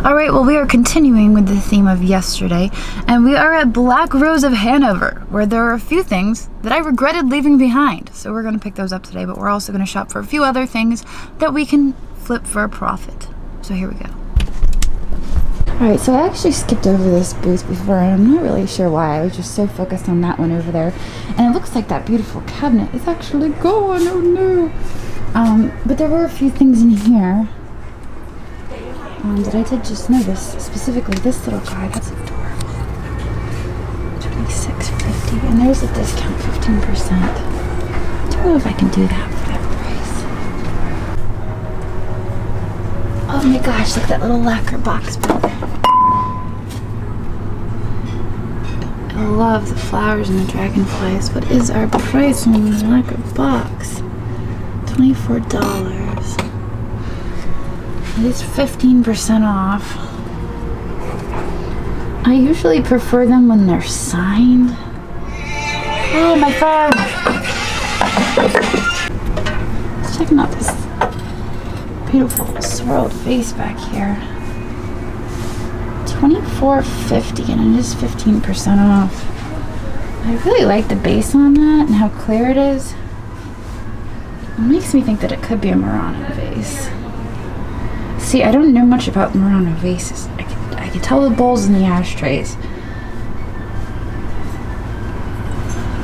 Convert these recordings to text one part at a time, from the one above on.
All right, well, we are continuing with the theme of yesterday, and we are at Black Rose of Hanover, where there are a few things that I regretted leaving behind. So we're going to pick those up today, but we're also going to shop for a few other things that we can flip for a profit. So here we go. All right, so I actually skipped over this booth before, and I'm not really sure why. I was just so focused on that one over there. And it looks like that beautiful cabinet is actually gone. Oh no. But there were a few things in here that I did just notice, specifically this little guy. That's adorable. $26.50, and there's a discount, 15%. I don't know if I can do that for that price. Oh my gosh, look at that little lacquer box back there. I love the flowers and the dragonflies. What is our price on the lacquer box? $24. It is 15% off. I usually prefer them when they're signed. Oh, my phone! Let's check out this beautiful swirled vase back here. $24.50, and it is 15% off. I really like the base on that and how clear it is. It makes me think that it could be a Murano vase. See, I don't know much about Murano vases. I can tell the bowls and the ashtrays.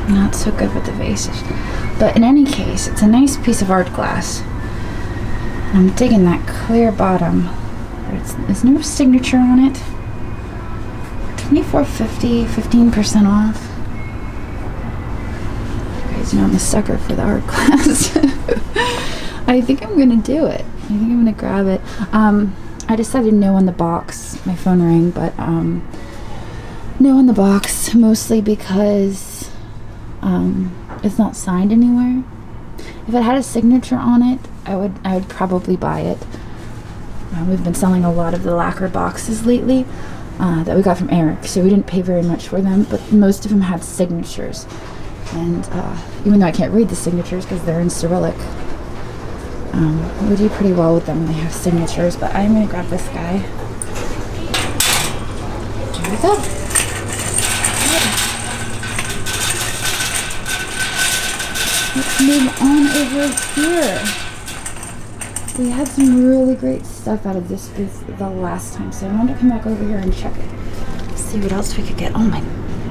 Not so good with the vases. But in any case, it's a nice piece of art glass. I'm digging that clear bottom. There's no signature on it. $24.50, 15% off. You guys know I'm a sucker for the art glass. I think I'm gonna do it. I think I'm gonna grab it. I decided no on the box. My phone rang, but no on the box, mostly because it's not signed anywhere. If it had a signature on it, I would probably buy it. We've been selling a lot of the lacquer boxes lately that we got from Eric, so we didn't pay very much for them, but most of them had signatures. And even though I can't read the signatures because they're in Cyrillic, we do pretty well with them when they have signatures. But I'm going to grab this guy. Here we go. Let's move on over here. We had some really great stuff out of this booth the last time, so I wanted to come back over here and check it. See what else we could get. Oh my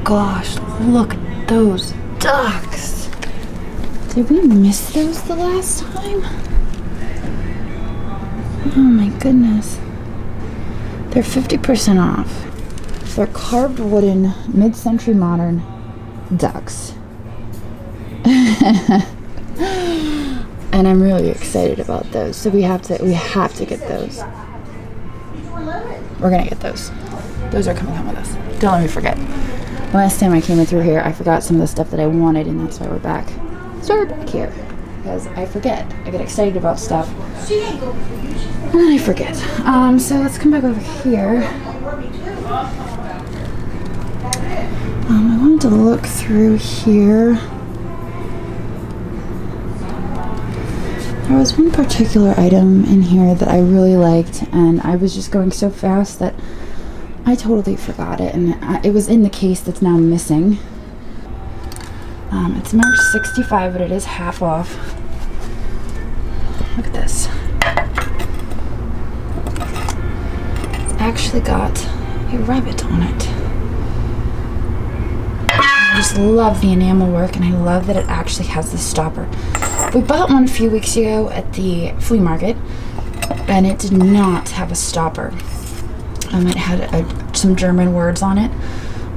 gosh, look at those ducks. Did we miss those the last time? Oh my goodness. They're 50% off. They're carved wooden, mid-century modern ducks. And I'm really excited about those. So we have to get those. We're gonna get those. Those are coming home with us. Don't let me forget. Last time I came in through here, I forgot some of the stuff that I wanted, and that's why we're back. So we're back here. Because I forget. I get excited about stuff. And then I forget. So let's come back over here. I wanted to look through here. There was one particular item in here that I really liked, and I was just going so fast that I totally forgot it, and it was in the case that's now missing. It's marked $65, but it is half off. Look at this. It's actually got a rabbit on it. I just love the enamel work, and I love that it actually has the stopper. We bought one a few weeks ago at the flea market, and it did not have a stopper. It had some German words on it,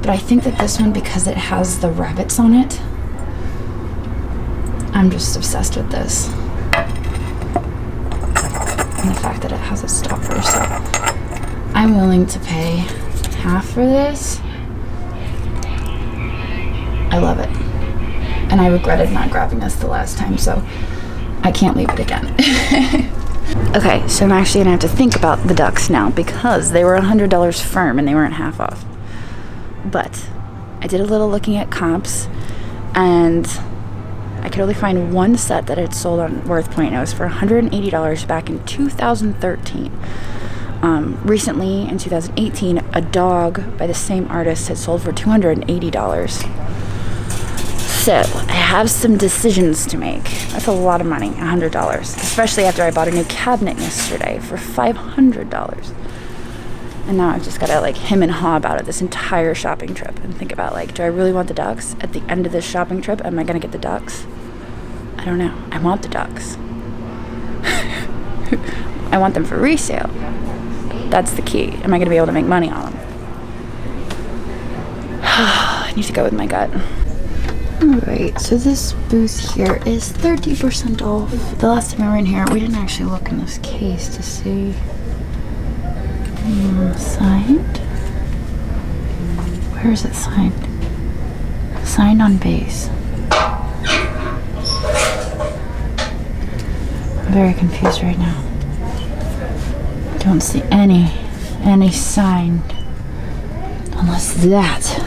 but I think that this one, because it has the rabbits on it, I'm just obsessed with this. And the fact that it has a stopper, so I'm willing to pay half for this. I love it. And I regretted not grabbing this the last time, so I can't leave it again. Okay, so I'm actually gonna have to think about the ducks now, because they were $100 firm and they weren't half off. But I did a little looking at comps, and I could only find one set that had sold on WorthPoint, and it was for $180 back in 2013. Recently, in 2018, a dog by the same artist had sold for $280. So I have some decisions to make. That's a lot of money, $100, especially after I bought a new cabinet yesterday for $500. And now I've just got to like hem and haw about it this entire shopping trip and think about like, do I really want the ducks at the end of this shopping trip? Am I going to get the ducks? I don't know. I want the ducks. I want them for resale. That's the key. Am I going to be able to make money on them? I need to go with my gut. Alright, so this booth here is 30% off. The last time I were in here, we didn't actually look in this case to see. Signed? Where is it signed? Signed on base. I'm very confused right now. Don't see any signed. Unless that.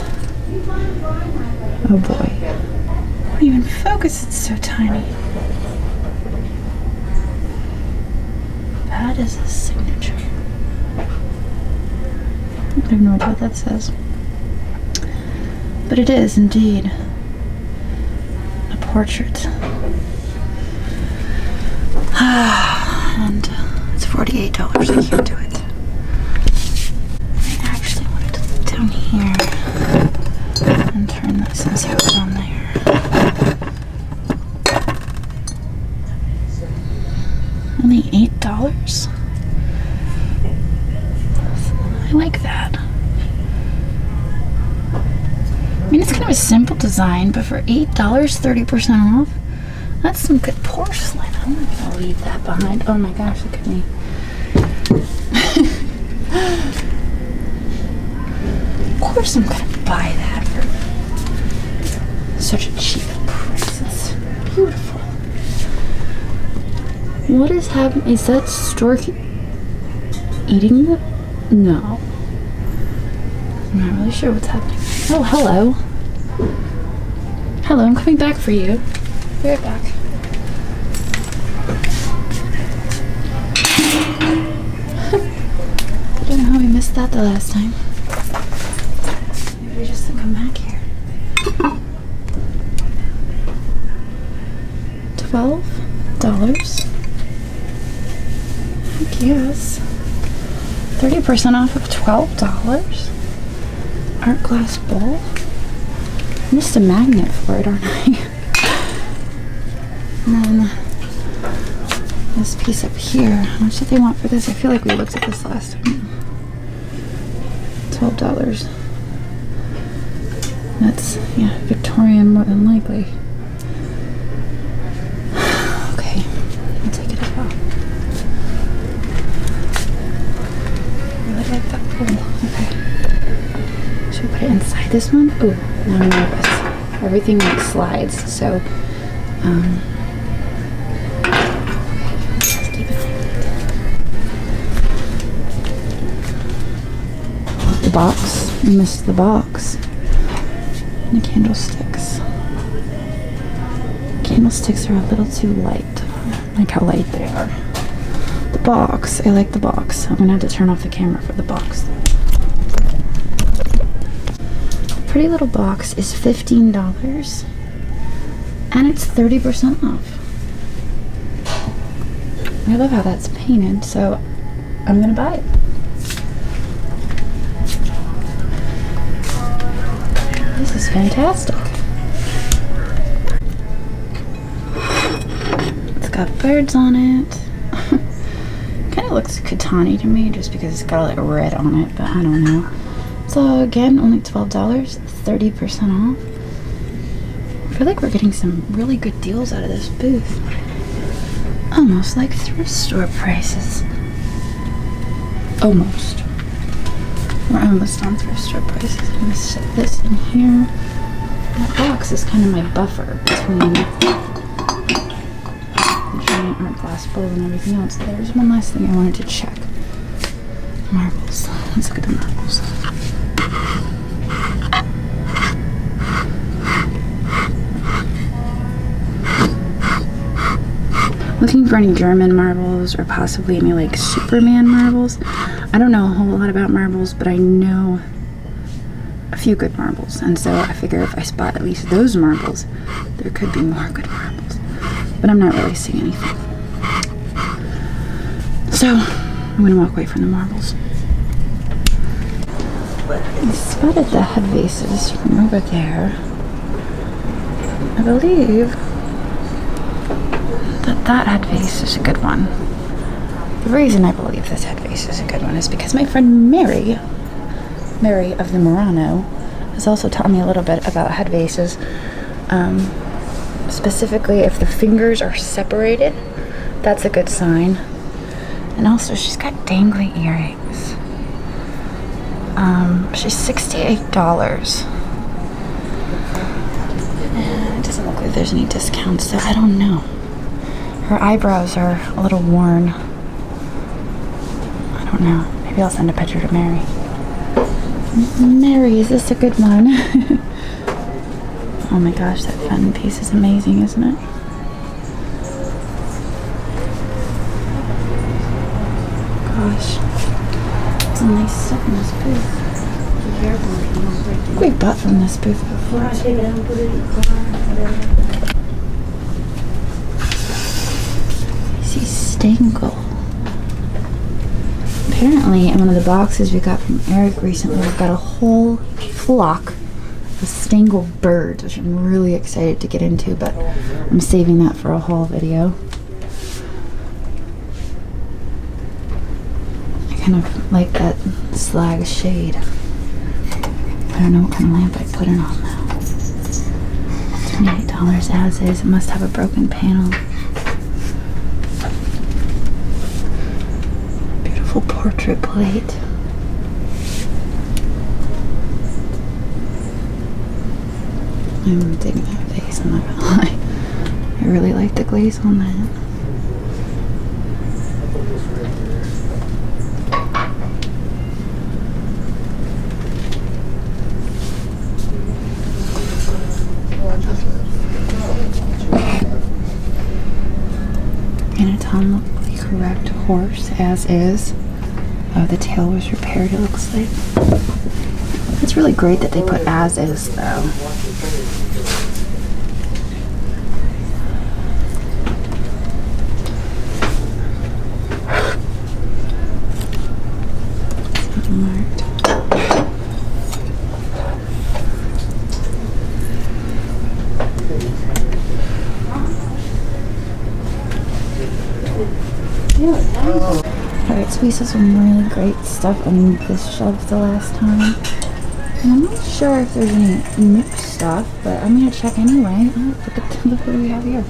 Oh boy. Won't even focus, it's so tiny. That is a signature. I have no idea what that says. But it is indeed a portrait. And it's $48. I can't do it. I actually wanted to look down here and turn this and see what's on there. Only $8? I like that. I mean, it's kind of a simple design, but for $8, 30% off, that's some good porcelain. I'm not gonna leave that behind. Oh my gosh, look at me. Of course I'm gonna buy that for such a cheap price. It's beautiful. What is happening? Is that stork eating the... No. I'm not really sure what's happening. Oh, hello. Hello, I'm coming back for you. Be right back. I don't know how we missed that the last time. Maybe we just didn't come back here. $12? I guess. 30% off of $12? Art glass bowl? I missed a magnet for it, aren't I? And then this piece up here. How much did they want for this? I feel like we looked at this last time. $12. That's, yeah, Victorian more than likely. Okay, I'll take it as well. I really like that bowl. Okay. Should we put it inside this one? Ooh, now I'm nervous. Everything like slides, so let's keep it like that. The box. We missed the box. And the candlesticks. Candlesticks are a little too light. I like how light they are. The box. I like the box. I'm gonna have to turn off the camera for the box. Pretty little box is $15 and it's 30% off. I love how that's painted, so I'm gonna buy it. This is fantastic. It's got birds on it. Kind of looks katani to me just because it's got like red on it, but I don't know. So again, only $12, 30% off. I feel like we're getting some really good deals out of this booth. Almost like thrift store prices. Almost. We're almost on thrift store prices. I'm gonna set this in here. That box is kind of my buffer between the giant art glass bowl and everything else. There's one last thing I wanted to check. Marbles. Let's look at the marbles. Looking for any German marbles or possibly any like Superman marbles. I don't know a whole lot about marbles, but I know a few good marbles, and so I figure if I spot at least those marbles, there could be more good marbles. But I'm not really seeing anything. So I'm gonna walk away from the marbles. I spotted the head vases from over there. I believe that head vase is a good one. The reason I believe this head vase is a good one is because my friend Mary of the Murano has also taught me a little bit about head vases. Specifically, if the fingers are separated, that's a good sign. And also, she's got dangly earrings. She's $68. And it doesn't look like there's any discounts, so I don't know. Her eyebrows are a little worn. I don't know. Maybe I'll send a picture to Mary. Mary, is this a good one? Oh my gosh, that fun piece is amazing, isn't it? Gosh. Some nice stuff in this booth. We bought from this booth before. I see Stangle. Apparently, in one of the boxes we got from Eric recently, we've got a whole flock of Stangle birds, which I'm really excited to get into, but I'm saving that for a whole video. I kind of like that slag shade. I don't know what kind of lamp I put it on now. $28 as is. It must have a broken panel. Beautiful portrait plate. I'm digging that face, I'm not gonna lie. I really like the glaze on that. Anatom looked the correct horse as is. Oh, the tail was repaired, it looks like. It's really great that they put as is, though. It's not marked. Alright, so we saw some really great stuff on this shelf the last time. And I'm not sure if there's any new stuff, but I'm gonna check anyway. Oh, look what we have here.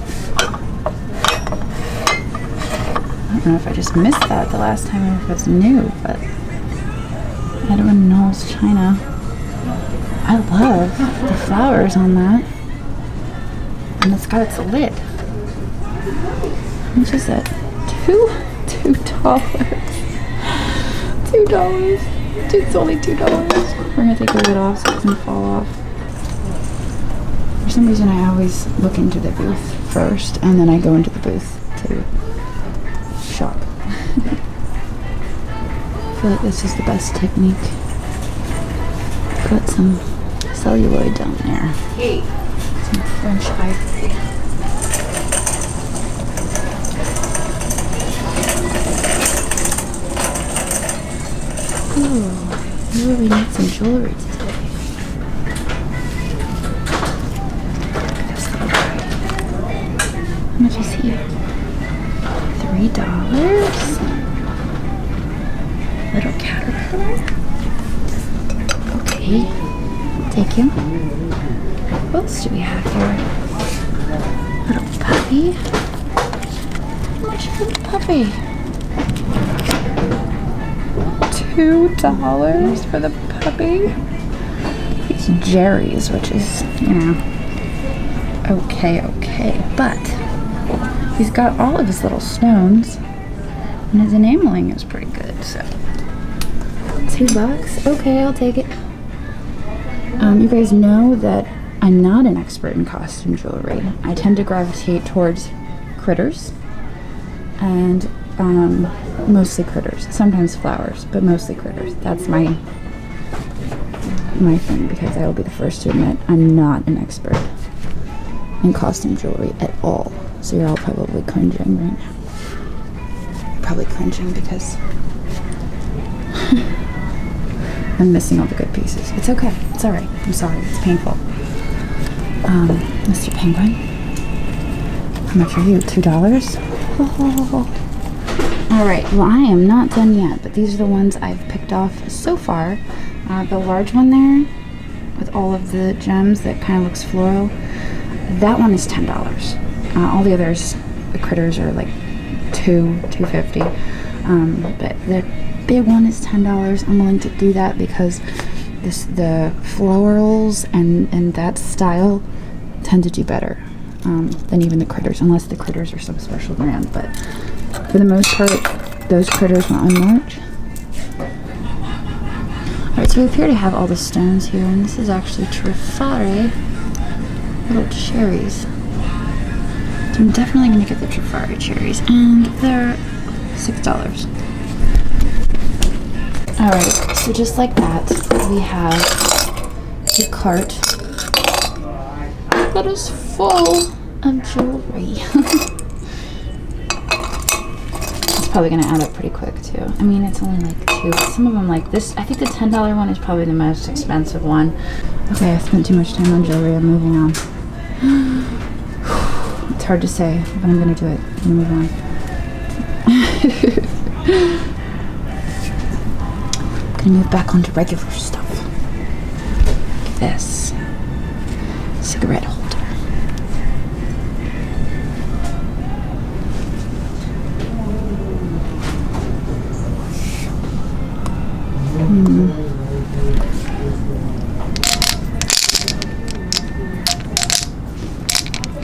I don't know if I just missed that the last time or if it's new, but Edwin Knowles China. I love the flowers on that. And it's got its lid. How much is that? $2. $2. It's only $2. We're gonna take the lid off so it doesn't fall off. For some reason I always look into the booth first and then I go into the booth to shop. I feel like this is the best technique. Got some celluloid down there. Some French ivory. Oh, I really need some jewelry today. Look at this little guy. How much is he? $3? Little caterpillar? Okay, I'll take him. What else do we have here? Little puppy. How much for the puppy? $2 for the puppy. He's Jerry's, which is, you know, okay, but he's got all of his little stones and his enameling is pretty good, so $2. Okay, I'll take it. You guys know that I'm not an expert in costume jewelry. I tend to gravitate towards critters, and Mostly critters. Sometimes flowers, but mostly critters. That's my thing, because I will be the first to admit I'm not an expert in costume jewelry at all. So you're all probably cringing right now. Probably cringing because I'm missing all the good pieces. It's okay. It's alright. I'm sorry. It's painful. Mr. Penguin. How much are you? $2? Alright, well I am not done yet, but these are the ones I've picked off so far. The large one there, with all of the gems that kind of looks floral, that one is $10. All the others, the critters, are like $2.50. But the big one is $10. I'm willing to do that because the florals and that style tend to do better than even the critters, unless the critters are some special brand. But for the most part, those critters were unmarked. Alright, so we appear to have all the stones here, and this is actually Trifari little cherries. So I'm definitely going to get the Trifari cherries, and they're $6. Alright, so just like that, we have a cart that is full of jewelry. It's probably going to add up pretty quick too. I mean, it's only like two. Some of them like this. I think the $10 one is probably the most expensive one. Okay, I spent too much time on jewelry. I'm moving on. It's hard to say, but I'm going to do it. I'm going to move on. I'm going to move back onto regular stuff. Look at this. Cigarette holder.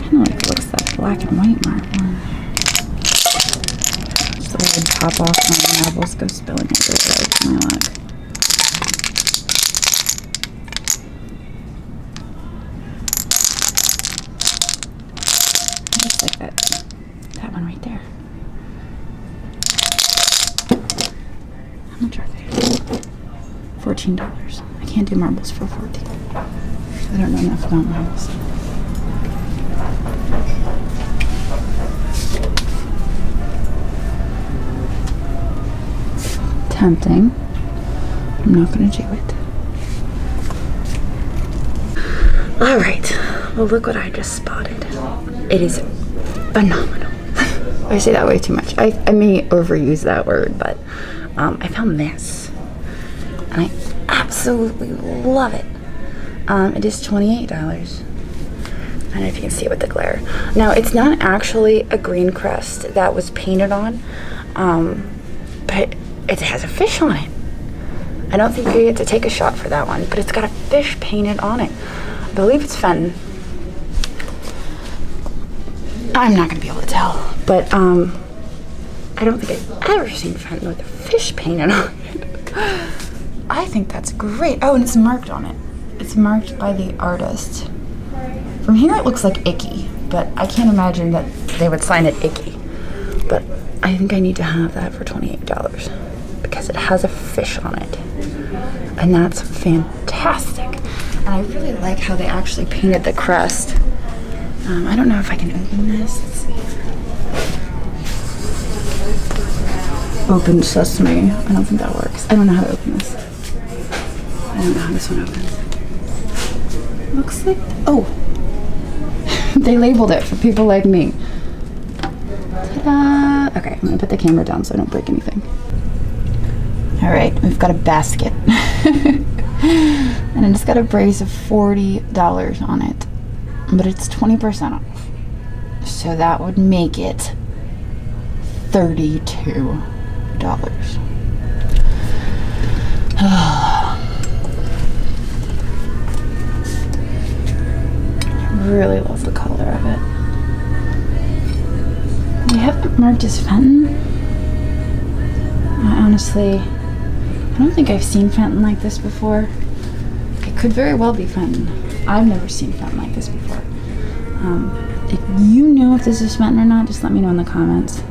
Kind of like looks like black and white marble. Just the way pop off my marbles go spilling everywhere with my luck. Just like that one right there. How much are they? $14. I can't do marbles for $14. I don't know enough about marbles. Tempting. I'm not going to do it. Alright. Well, look what I just spotted. It is phenomenal. I say that way too much. I may overuse that word, but I found this. And I absolutely love it. It is $28. I don't know if you can see it with the glare. Now, it's not actually a green crest that was painted on, but it has a fish on it. I don't think you get to take a shot for that one, but it's got a fish painted on it. I believe it's Fenton. I'm not going to be able to tell, but I don't think I've ever seen Fenton with a fish painted on it. I think that's great. Oh, and it's marked on it. It's marked by the artist. From here it looks like Icky, but I can't imagine that they would sign it Icky. But I think I need to have that for $28 because it has a fish on it. And that's fantastic. And I really like how they actually painted the crest. I don't know if I can open this. Let's see. Open sesame. I don't think that works. I don't know how to open this. I don't know how this one opens. Looks like, oh, they labeled it for people like me. Ta-da! Okay, I'm gonna put the camera down so I don't break anything. All right, we've got a basket. And it's got a brace of $40 on it, but it's 20% off. So that would make it $32. Really love the color of it. They haven't marked as Fenton. Honestly, I don't think I've seen Fenton like this before. It could very well be Fenton. I've never seen Fenton like this before. If you know if this is Fenton or not, just let me know in the comments.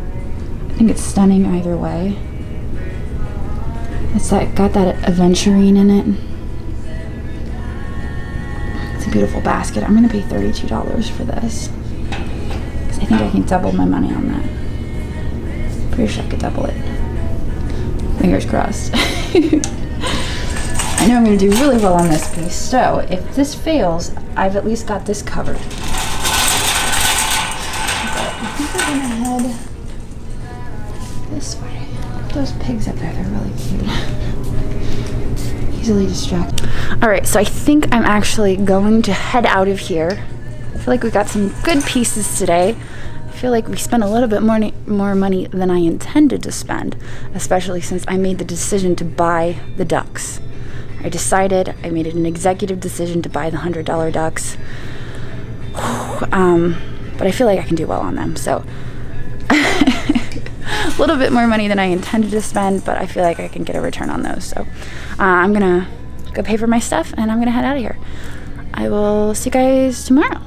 think it's stunning either way. It's got that aventurine in it. It's a beautiful basket. I'm gonna pay $32 for this, because I think I can double my money on that. Pretty sure I could double it. Fingers crossed. I know I'm gonna do really well on this piece, so if this fails, I've at least got this covered. But I think we're gonna head this way. Look at those pigs up there, they're really cute. Easily distracted. Alright, so I think I'm actually going to head out of here. I feel like we got some good pieces today. I feel like we spent a little bit more money than I intended to spend, especially since I made the decision to buy the ducks. I made an executive decision to buy the $100 ducks. But I feel like I can do well on them, so a little bit more money than I intended to spend, but I feel like I can get a return on those. So I'm gonna go pay for my stuff and I'm gonna head out of here. I will see you guys tomorrow.